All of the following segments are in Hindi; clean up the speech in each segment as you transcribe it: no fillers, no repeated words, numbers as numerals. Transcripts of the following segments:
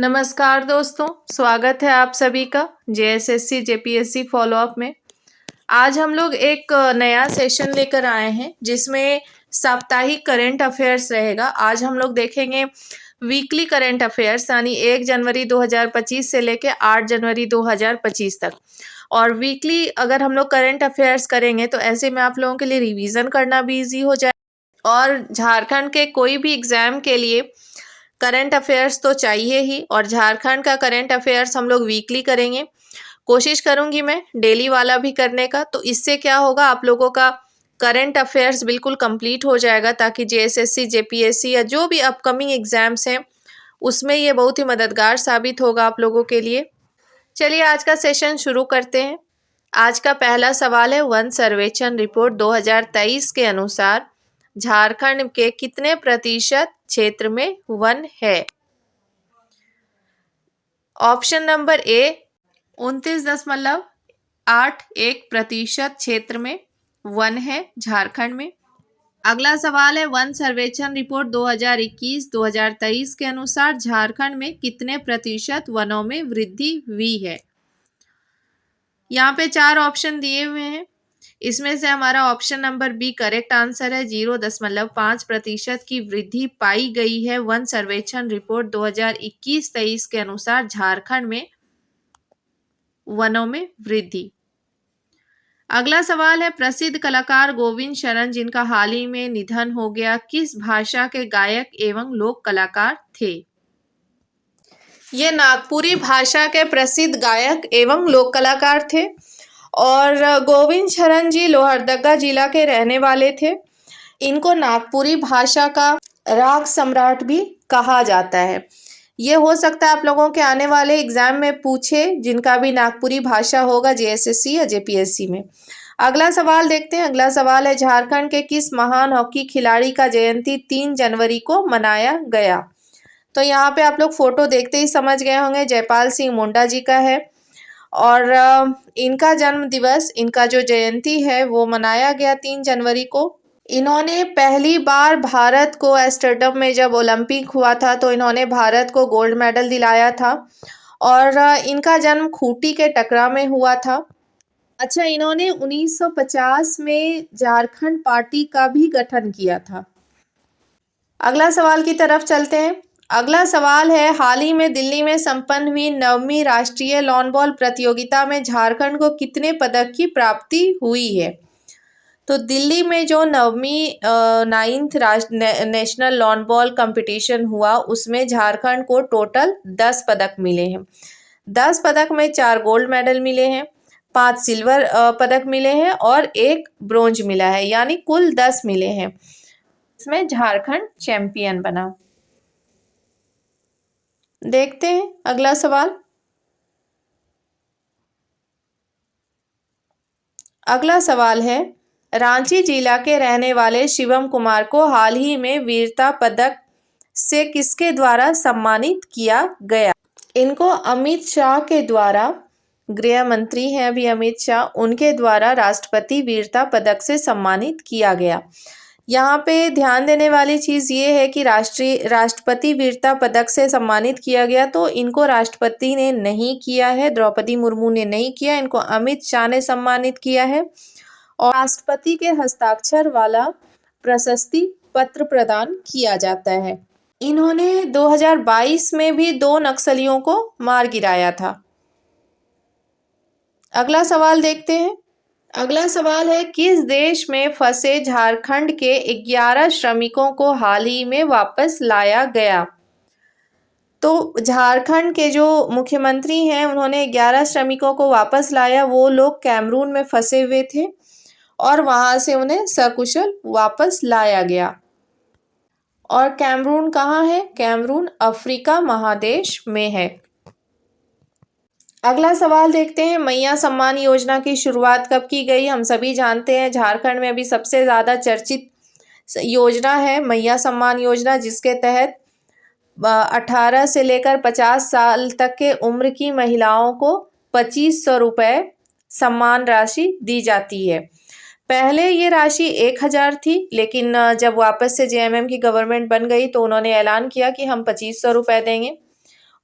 नमस्कार दोस्तों, स्वागत है आप सभी का जेएसएससी जेपीएससी फॉलोअप में। आज हम लोग एक नया सेशन लेकर आए हैं जिसमें साप्ताहिक करंट अफेयर्स रहेगा। आज हम लोग देखेंगे वीकली करंट अफेयर्स यानी 1 जनवरी 2025 से लेकर 8 जनवरी 2025 तक। और वीकली अगर हम लोग करंट अफेयर्स करेंगे तो ऐसे में आप लोगों के लिए रिवीजन करना भी ईजी हो जाए। और झारखंड के कोई भी एग्जाम के लिए करंट अफेयर्स तो चाहिए ही, और झारखंड का करंट अफेयर्स हम लोग वीकली करेंगे। कोशिश करूंगी मैं डेली वाला भी करने का, तो इससे क्या होगा, आप लोगों का करंट अफेयर्स बिल्कुल कंप्लीट हो जाएगा, ताकि जेएसएससी जेपीएससी या जो भी अपकमिंग एग्जाम्स हैं उसमें ये बहुत ही मददगार साबित होगा आप लोगों के लिए। चलिए आज का सेशन शुरू करते हैं। आज का पहला सवाल है, वन सर्वेक्षण रिपोर्ट 2023 के अनुसार झारखंड के कितने प्रतिशत क्षेत्र में वन है? ऑप्शन नंबर ए 29.81% क्षेत्र में वन है झारखंड में। अगला सवाल है, वन सर्वेक्षण रिपोर्ट 2021-2023 के अनुसार झारखंड में कितने प्रतिशत वनों में वृद्धि हुई है? यहाँ पे 4 ऑप्शन दिए हुए हैं। इसमें से हमारा option number B correct answer है। 0.5% की वृद्धि पाई गई है वन सर्वेक्षण रिपोर्ट 2021-23 के अनुसार झारखंड में वनों में वृद्धि। अगला सवाल है, प्रसिद्ध कलाकार गोविंद शरण जिनका हाल ही में निधन हो गया, किस भाषा के गायक एवं लोक कलाकार थे? ये नागपुरी भाषा के प्रसिद्ध गायक एवं लोक कलाकार थे और गोविंद शरण जी लोहरदगा जिला के रहने वाले थे। इनको नागपुरी भाषा का राग सम्राट भी कहा जाता है। ये हो सकता है आप लोगों के आने वाले एग्जाम में पूछे, जिनका भी नागपुरी भाषा होगा जेएसएससी या जेपीएससी में। अगला सवाल देखते हैं। अगला सवाल है, झारखंड के किस महान हॉकी खिलाड़ी का जयंती 3 जनवरी को मनाया गया? तो यहाँ पे आप लोग फोटो देखते ही समझ गए होंगे, जयपाल सिंह मुंडा जी का है। और इनका जन्म दिवस, इनका जो जयंती है वो मनाया गया 3 जनवरी को। इन्होंने पहली बार भारत को एम्स्टर्डम में जब ओलंपिक हुआ था तो इन्होंने भारत को गोल्ड मेडल दिलाया था। और इनका जन्म खूंटी के टकरा में हुआ था। अच्छा, इन्होंने 1950 में झारखंड पार्टी का भी गठन किया था। अगला सवाल की तरफ चलते हैं। अगला सवाल है, हाल ही में दिल्ली में संपन्न हुई 9वीं राष्ट्रीय लॉन बॉल प्रतियोगिता में झारखंड को कितने पदक की प्राप्ति हुई है? तो दिल्ली में जो 9th national lawn ball competition हुआ उसमें झारखंड को टोटल 10 पदक मिले हैं। 10 पदक में 4 गोल्ड मेडल मिले हैं, 5 सिल्वर पदक मिले हैं और 1 ब्रोंज मिला है, यानी कुल 10 मिले हैं। इसमें झारखंड चैंपियन बना। देखते हैं अगला सवाल। अगला सवाल है, रांची जिला के रहने वाले शिवम कुमार को हाल ही में वीरता पदक से किसके द्वारा सम्मानित किया गया? इनको अमित शाह के द्वारा, गृह मंत्री हैं अभी अमित शाह, उनके द्वारा राष्ट्रपति वीरता पदक से सम्मानित किया गया। यहाँ पे ध्यान देने वाली चीज़ ये है कि राष्ट्रपति वीरता पदक से सम्मानित किया गया, तो इनको राष्ट्रपति ने नहीं किया है, द्रौपदी मुर्मू ने नहीं किया, इनको अमित शाह ने सम्मानित किया है। और राष्ट्रपति के हस्ताक्षर वाला प्रशस्ति पत्र प्रदान किया जाता है। इन्होंने 2022 में भी 2 नक्सलियों को मार गिराया था। अगला सवाल देखते हैं। अगला सवाल है, किस देश में फंसे झारखंड के 11 श्रमिकों को हाल ही में वापस लाया गया? तो झारखंड के जो मुख्यमंत्री हैं उन्होंने 11 श्रमिकों को वापस लाया। वो लोग कैमरून में फंसे हुए थे और वहां से उन्हें सकुशल वापस लाया गया। और कैमरून कहाँ है? कैमरून अफ्रीका महादेश में है। अगला सवाल देखते हैं। मैया सम्मान योजना की शुरुआत कब की गई? हम सभी जानते हैं झारखंड में अभी सबसे ज़्यादा चर्चित योजना है मैया सम्मान योजना, जिसके तहत 18 से लेकर 50 साल तक के उम्र की महिलाओं को 2500 रुपये सम्मान राशि दी जाती है। पहले ये राशि 1000 थी, लेकिन जब वापस से जेएमएम की गवर्नमेंट बन गई तो उन्होंने ऐलान किया कि हम 2500 रुपये देंगे।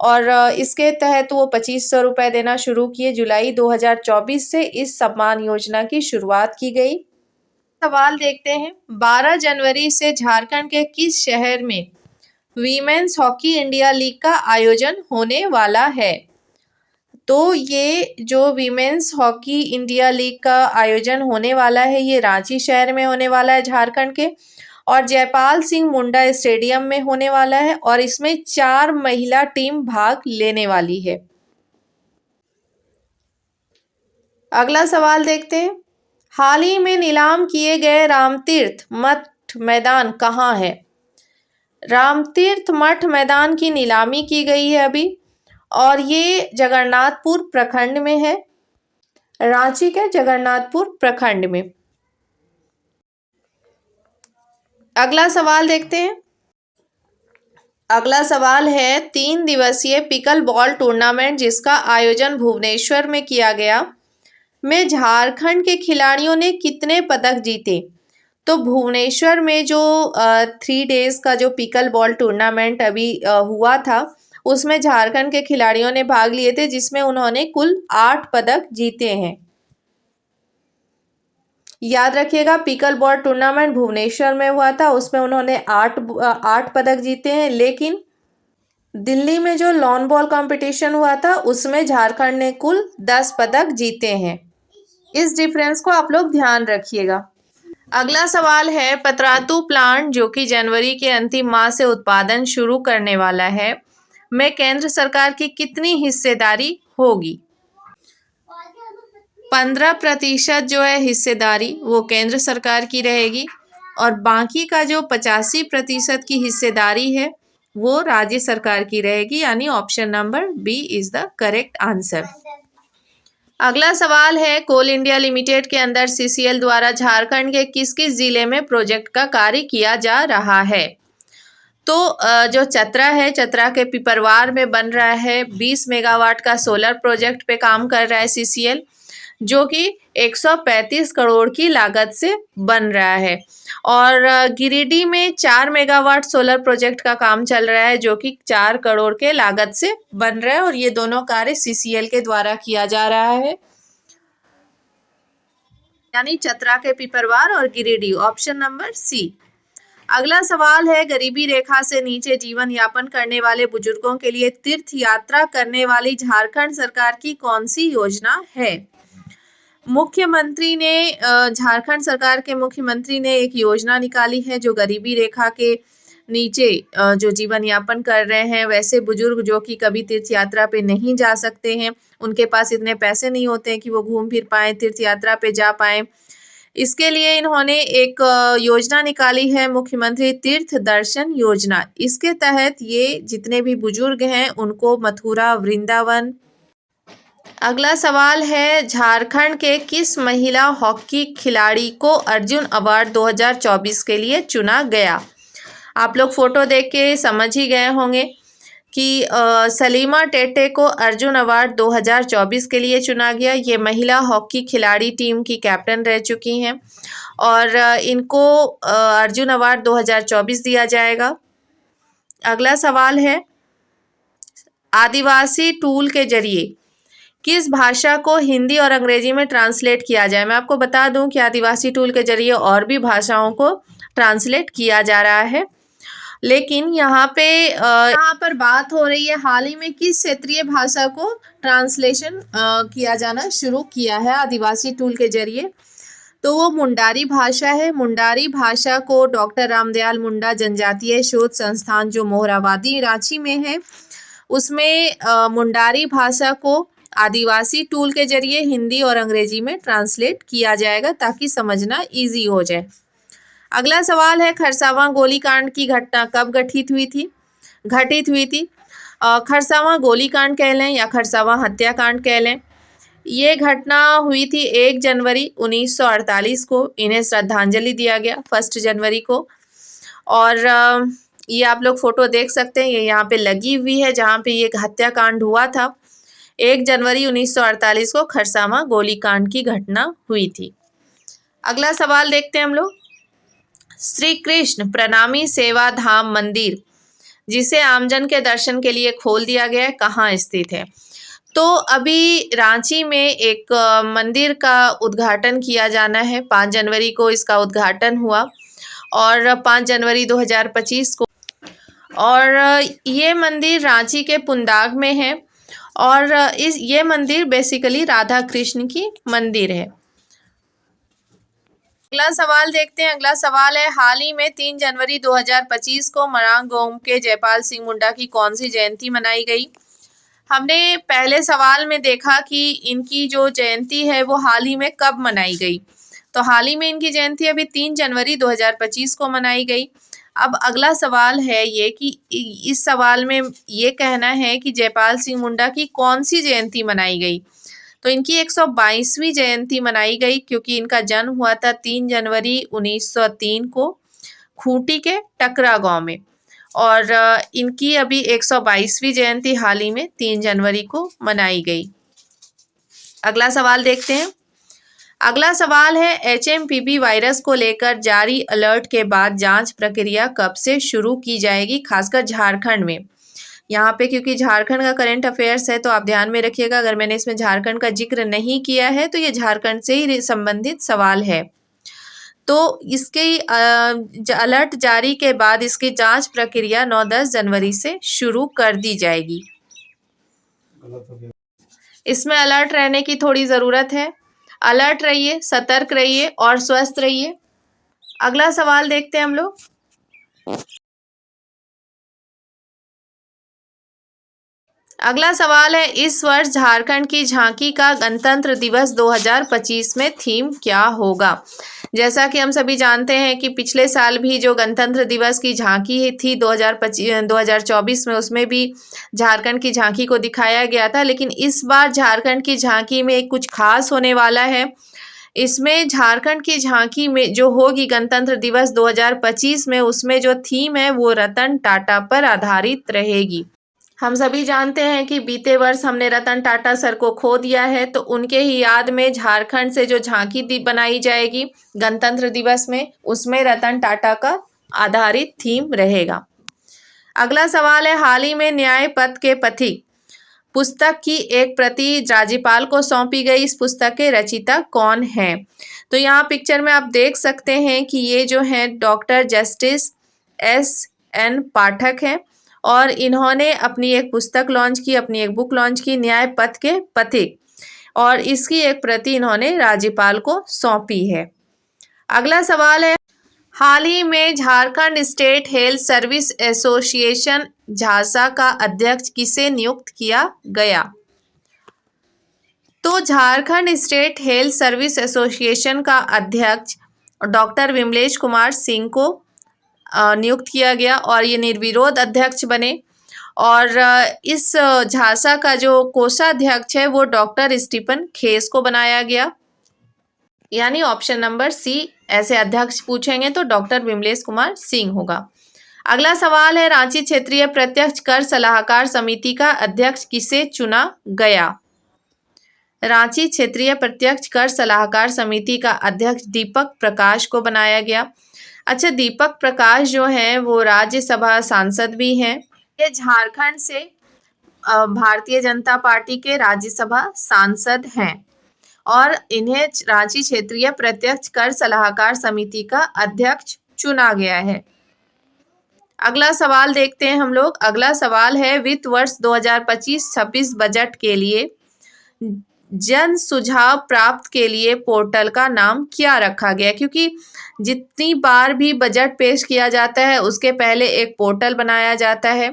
और इसके तहत वो 2500 रुपये देना शुरू किए। जुलाई 2024 से इस सम्मान योजना की शुरुआत की गई। सवाल देखते हैं, 12 जनवरी से झारखंड के किस शहर में वीमेंस हॉकी इंडिया लीग का आयोजन होने वाला है? तो ये जो वीमेंस हॉकी इंडिया लीग का आयोजन होने वाला है, ये रांची शहर में होने वाला है झारखंड के, और जयपाल सिंह मुंडा स्टेडियम में होने वाला है, और इसमें 4 महिला टीम भाग लेने वाली है। अगला सवाल देखते हैं, हाल ही में नीलाम किए गए रामतीर्थ मठ मैदान कहाँ है? रामतीर्थ मठ मैदान की नीलामी की गई है अभी, और ये जगन्नाथपुर प्रखंड में है, रांची के जगन्नाथपुर प्रखंड में। अगला सवाल देखते हैं, अगला सवाल है, 3 दिवसीय पिकल बॉल टूर्नामेंट जिसका आयोजन भुवनेश्वर में किया गया, में झारखंड के खिलाड़ियों ने कितने पदक जीते? तो भुवनेश्वर में जो 3 डेज का जो पिकल बॉल टूर्नामेंट अभी हुआ था, उसमें झारखंड के खिलाड़ियों ने भाग लिए थे, जिसमें उन्होंने कुल 8 पदक जीते हैं। याद रखिएगा, पिकल बॉल टूर्नामेंट भुवनेश्वर में हुआ था, उसमें उन्होंने 8 पदक जीते हैं। लेकिन दिल्ली में जो लॉन बॉल कंपटीशन हुआ था, उसमें झारखंड ने कुल 10 पदक जीते हैं। इस डिफरेंस को आप लोग ध्यान रखिएगा। अगला सवाल है, पतरातू प्लांट जो कि जनवरी के अंतिम माह से उत्पादन शुरू करने वाला है, में केंद्र सरकार की कितनी हिस्सेदारी होगी? 15% जो है हिस्सेदारी वो केंद्र सरकार की रहेगी, और बाकी का जो 85% की हिस्सेदारी है वो राज्य सरकार की रहेगी, यानी option number B is the correct answer. अगला सवाल है, कोल इंडिया लिमिटेड के अंदर सीसीएल द्वारा झारखंड के किस किस जिले में प्रोजेक्ट का कार्य किया जा रहा है? तो जो चतरा है, चतरा के पिपरवार में बन रहा है 20 मेगावाट का सोलर प्रोजेक्ट पे काम कर रहा है सीसीएल, जो कि 135 करोड़ की लागत से बन रहा है। और गिरिडीह में 4 मेगावाट सोलर प्रोजेक्ट का काम चल रहा है, जो कि 4 करोड़ के लागत से बन रहा है, और ये दोनों कार्य सीसीएल के द्वारा किया जा रहा है, यानी चतरा के पिपरवार और गिरिडीह, ऑप्शन नंबर सी। अगला सवाल है, गरीबी रेखा से नीचे जीवन यापन करने वाले बुजुर्गों के लिए तीर्थ यात्रा करने वाली झारखंड सरकार की कौन सी योजना है? मुख्यमंत्री ने झारखंड सरकार के मुख्यमंत्री ने एक योजना निकाली है, जो गरीबी रेखा के नीचे जो जीवन यापन कर रहे हैं, वैसे बुजुर्ग जो कि कभी तीर्थ यात्रा पे नहीं जा सकते हैं, उनके पास इतने पैसे नहीं होते हैं कि वो घूम फिर पाए, तीर्थ यात्रा पे जा पाए, इसके लिए इन्होंने एक योजना निकाली है, मुख्यमंत्री तीर्थ दर्शन योजना। इसके तहत ये जितने भी बुजुर्ग हैं उनको मथुरा, वृंदावन। अगला सवाल है, झारखंड के किस महिला हॉकी खिलाड़ी को अर्जुन अवार्ड 2024 के लिए चुना गया? आप लोग फोटो देख के समझ ही गए होंगे कि सलीमा टेटे को अर्जुन अवार्ड 2024 के लिए चुना गया। ये महिला हॉकी खिलाड़ी टीम की कैप्टन रह चुकी हैं, और इनको अर्जुन अवार्ड 2024 दिया जाएगा। अगला सवाल है, आदिवासी टूल के जरिए किस भाषा को हिंदी और अंग्रेजी में ट्रांसलेट किया जाए? मैं आपको बता दूं कि आदिवासी टूल के जरिए और भी भाषाओं को ट्रांसलेट किया जा रहा है, लेकिन यहाँ पर बात हो रही है हाल ही में किस क्षेत्रीय भाषा को ट्रांसलेशन किया जाना शुरू किया है आदिवासी टूल के जरिए? तो वो मुंडारी भाषा है। मुंडारी भाषा को डॉक्टर रामदयाल मुंडा जनजातीय शोध संस्थान जो मोहराबादी रांची में है, उसमें मुंडारी भाषा को आदिवासी टूल के जरिए हिंदी और अंग्रेजी में ट्रांसलेट किया जाएगा, ताकि समझना इजी हो जाए। अगला सवाल है, खरसावां गोलीकांड की घटना कब घटित हुई थी? खरसावां गोलीकांड कह लें या खरसावां हत्याकांड कह लें, ये घटना हुई थी 1 जनवरी 1948 को। इन्हें श्रद्धांजलि दिया गया 1 जनवरी को, और ये आप लोग फोटो देख सकते हैं, ये यहाँ पे लगी हुई है जहाँ पे ये हत्याकांड हुआ था। 1 जनवरी 1948 को खरसावां गोलीकांड की घटना हुई थी। अगला सवाल देखते हैं हम लोग, श्री कृष्ण प्रणामी सेवा धाम मंदिर जिसे आमजन के दर्शन के लिए खोल दिया गया है, कहाँ स्थित है? तो अभी रांची में एक मंदिर का उद्घाटन किया जाना है। 5 जनवरी को इसका उद्घाटन हुआ और 5 जनवरी 2025 को, और ये मंदिर रांची के पुंदाग में है और ये मंदिर बेसिकली राधा कृष्ण की मंदिर है। अगला सवाल देखते हैं। अगला सवाल है, हाल ही में 3 जनवरी 2025 को मरांग गांव के जयपाल सिंह मुंडा की कौन सी जयंती मनाई गई? हमने पहले सवाल में देखा कि इनकी जो जयंती है वो हाल ही में कब मनाई गई, तो हाल ही में इनकी जयंती अभी 3 जनवरी 2025 को मनाई गई। अब अगला सवाल है ये कि इस सवाल में ये कहना है कि जयपाल सिंह मुंडा की कौन सी जयंती मनाई गई, तो इनकी 122वीं जयंती मनाई गई क्योंकि इनका जन्म हुआ था 3 जनवरी 1903 को खूंटी के टकरा गांव में, और इनकी अभी 122वीं जयंती हाल ही में 3 जनवरी को मनाई गई। अगला सवाल देखते हैं। अगला सवाल है, HMPV वायरस को लेकर जारी अलर्ट के बाद जांच प्रक्रिया कब से शुरू की जाएगी, खासकर झारखंड में? यहाँ पे क्योंकि झारखंड का करंट अफेयर्स है तो आप ध्यान में रखिएगा, अगर मैंने इसमें झारखंड का जिक्र नहीं किया है तो ये झारखंड से ही संबंधित सवाल है। तो इसके अलर्ट जारी के बाद इसकी जांच प्रक्रिया 9-10 जनवरी से शुरू कर दी जाएगी। इसमें अलर्ट रहने की थोड़ी ज़रूरत है। अलर्ट रहिए, सतर्क रहिए और स्वस्थ रहिए। अगला सवाल देखते हैं हम लोग। अगला सवाल है, इस वर्ष झारखंड की झांकी का गणतंत्र दिवस 2025 में थीम क्या होगा? जैसा कि हम सभी जानते हैं कि पिछले साल भी जो गणतंत्र दिवस की झांकी थी 2024 में, उसमें भी झारखंड की झांकी को दिखाया गया था, लेकिन इस बार झारखंड की झांकी में कुछ खास होने वाला है। इसमें झारखंड की झांकी में जो होगी गणतंत्र दिवस 2025 में, उसमें जो थीम है वो रतन टाटा पर आधारित रहेगी। हम सभी जानते हैं कि बीते वर्ष हमने रतन टाटा सर को खो दिया है, तो उनके ही याद में झारखंड से जो झांकी बनाई जाएगी गणतंत्र दिवस में, उसमें रतन टाटा का आधारित थीम रहेगा। अगला सवाल है, हाल ही में न्याय पथ के पथिक पुस्तक की एक प्रति राज्यपाल को सौंपी गई। इस पुस्तक के रचयिता कौन है? तो यहाँ पिक्चर में आप देख सकते हैं कि ये जो है डॉक्टर जस्टिस SN पाठक हैं और इन्होंने अपनी एक पुस्तक लॉन्च की, अपनी एक बुक लॉन्च की, न्याय पथ के पथिक, और इसकी एक प्रति इन्होंने राज्यपाल को सौंपी है। अगला सवाल है, हाल ही में Jharkhand state health service association JHASA का अध्यक्ष किसे नियुक्त किया गया? तो Jharkhand state health service association का अध्यक्ष डॉक्टर विमलेश कुमार सिंह को नियुक्त किया गया और ये निर्विरोध अध्यक्ष बने, और इस झासा का जो कोषाध्यक्ष है वो डॉक्टर स्टीफन खेस को बनाया गया, यानी ऑप्शन नंबर C। ऐसे अध्यक्ष पूछेंगे तो डॉक्टर विमलेश कुमार सिंह होगा। अगला सवाल है, रांची क्षेत्रीय प्रत्यक्ष कर सलाहकार समिति का अध्यक्ष किसे चुना गया? रांची क्षेत्रीय प्रत्यक्ष कर सलाहकार समिति का अध्यक्ष दीपक प्रकाश को बनाया गया। अच्छा, दीपक प्रकाश जो हैं वो राज्यसभा सांसद भी हैं। ये झारखंड से भारतीय जनता पार्टी के राज्यसभा सांसद हैं और इन्हें रांची क्षेत्रीय प्रत्यक्ष कर सलाहकार समिति का अध्यक्ष चुना गया है। अगला सवाल देखते हैं हम लोग। अगला सवाल है, वित्त वर्ष 2025-26 बजट के लिए जन सुझाव प्राप्त के लिए पोर्टल का नाम क्या रखा गया? क्योंकि जितनी बार भी बजट पेश किया जाता है उसके पहले एक पोर्टल बनाया जाता है,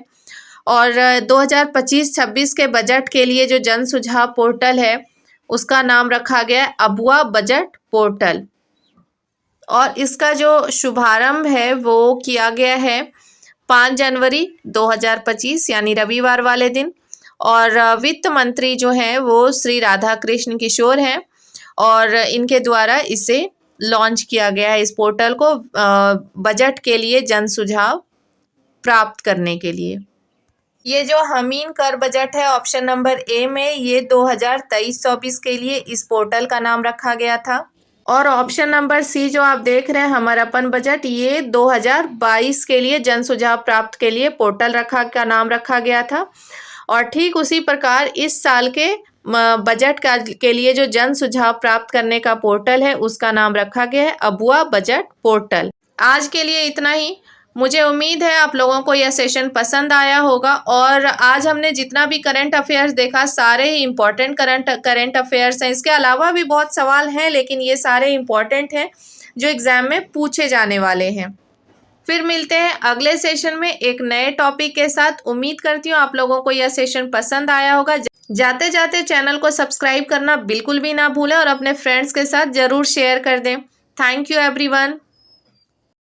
और 2025-26 के बजट के लिए जो जन सुझाव पोर्टल है उसका नाम रखा गया अबुआ बजट पोर्टल, और इसका जो शुभारंभ है वो किया गया है 5 जनवरी 2025 यानी रविवार वाले दिन, और वित्त मंत्री जो हैं वो श्री राधा कृष्ण किशोर हैं और इनके द्वारा इसे लॉन्च किया गया है, इस पोर्टल को बजट के लिए जन सुझाव प्राप्त करने के लिए। ये जो हमीन कर बजट है ऑप्शन नंबर A में, ये 2023-24 के लिए इस पोर्टल का नाम रखा गया था। और ऑप्शन नंबर सी जो आप देख रहे हैं हमर अपन बजट, ये 2022 के लिए जन सुझाव प्राप्त के लिए पोर्टल का नाम रखा गया था। और ठीक उसी प्रकार इस साल के बजट के लिए जो जन सुझाव प्राप्त करने का पोर्टल है उसका नाम रखा गया है अबुआ बजट पोर्टल। आज के लिए इतना ही। मुझे उम्मीद है आप लोगों को यह सेशन पसंद आया होगा। और आज हमने जितना भी करंट अफेयर्स देखा सारे ही इम्पोर्टेंट करंट अफेयर्स हैं। इसके अलावा भी बहुत सवाल हैं लेकिन ये सारे इम्पोर्टेंट हैं जो एग्ज़ाम में पूछे जाने वाले हैं। फिर मिलते हैं अगले सेशन में एक नए टॉपिक के साथ। उम्मीद करती हूँ आप लोगों को यह सेशन पसंद आया होगा। जाते जाते चैनल को सब्सक्राइब करना बिल्कुल भी ना भूलें और अपने फ्रेंड्स के साथ ज़रूर शेयर कर दें। Thank you everyone.